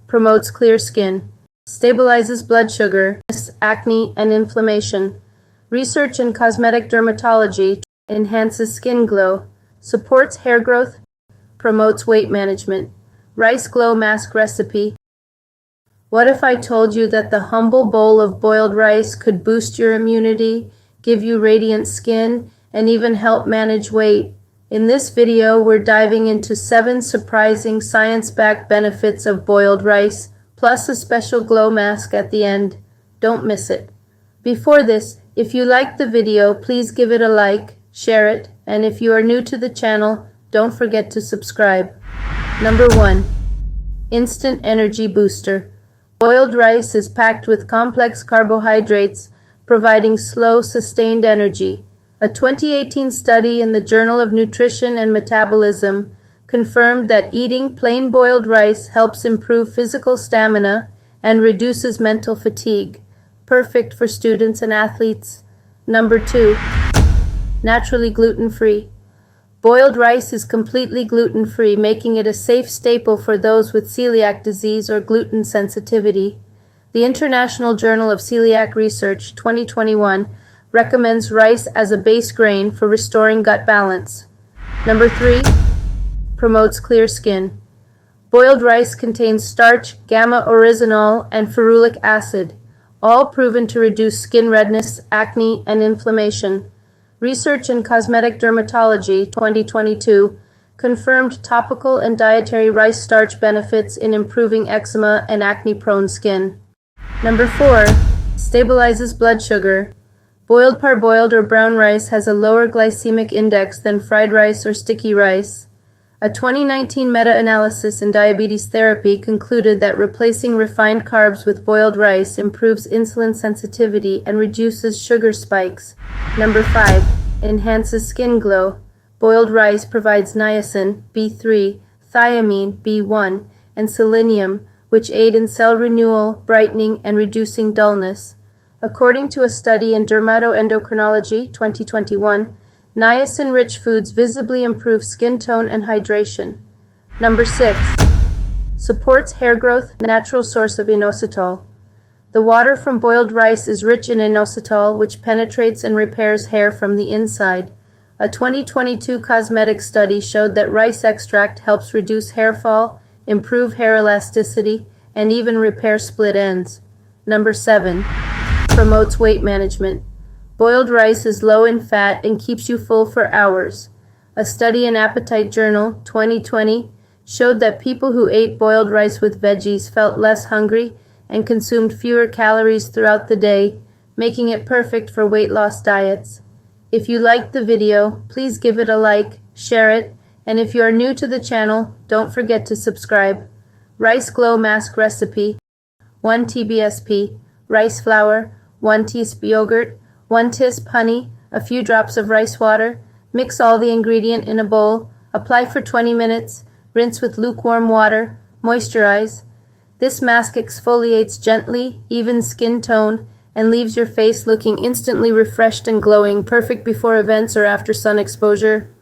promotes clear skin, stabilizes blood sugar, acne, and inflammation. Research in cosmetic dermatology enhances skin glow, supports hair growth, promotes weight management. Rice Glow Mask Recipe. What if I told you that the humble bowl of boiled rice could boost your immunity, give you radiant skin, and even help manage weight? In this video, we're diving into 7 surprising science-backed benefits of boiled rice, plus a special glow mask at the end. Don't miss it. Before this, if you liked the video, please give it a like, share it, and if you are new to the channel, don't forget to subscribe. Number 1. Instant Energy Booster. Boiled rice is packed with complex carbohydrates, providing slow, sustained energy. A 2018 study in the Journal of Nutrition and Metabolism confirmed that eating plain boiled rice helps improve physical stamina and reduces mental fatigue. Perfect for students and athletes. Number 2. Naturally gluten-free. Boiled rice is completely gluten-free, making it a safe staple for those with celiac disease or gluten sensitivity. The International Journal of Celiac Research 2021 recommends rice as a base grain for restoring gut balance. Number 3. Promotes clear skin. Boiled rice contains starch, gamma-oryzanol, and ferulic acid, all proven to reduce skin redness, acne, and inflammation. Research in Cosmetic Dermatology 2022 confirmed topical and dietary rice starch benefits in improving eczema and acne-prone skin. Number 4. Stabilizes blood sugar. Boiled, parboiled, or brown rice has a lower glycemic index than fried rice or sticky rice. A 2019 meta-analysis in diabetes therapy concluded that replacing refined carbs with boiled rice improves insulin sensitivity and reduces sugar spikes. Number 5. Enhances skin glow. Boiled rice provides niacin, B3, thiamine, B1, and selenium, which aid in cell renewal, brightening, and reducing dullness. According to a study in Dermatoendocrinology 2021, niacin-rich foods visibly improve skin tone and hydration. Number 6. Supports hair growth, natural source of inositol. The water from boiled rice is rich in inositol, which penetrates and repairs hair from the inside. A 2022 cosmetic study showed that rice extract helps reduce hair fall, improve hair elasticity, and even repair split ends. Number 7. Promotes weight management. Boiled rice is low in fat and keeps you full for hours. A study in Appetite Journal 2020 showed that people who ate boiled rice with veggies felt less hungry and consumed fewer calories throughout the day, making it perfect for weight loss diets. If you liked the video, please give it a like, share it, and if you are new to the channel, don't forget to subscribe. Rice Glow Mask Recipe. 1 TBSP, rice flour, 1 teaspoon yogurt, 1 teaspoon honey, a few drops of rice water. Mix all the ingredient in a bowl. Apply for 20 minutes. Rinse with lukewarm water. Moisturize. This mask exfoliates gently, evens skin tone, and leaves your face looking instantly refreshed and glowing, perfect before events or after sun exposure.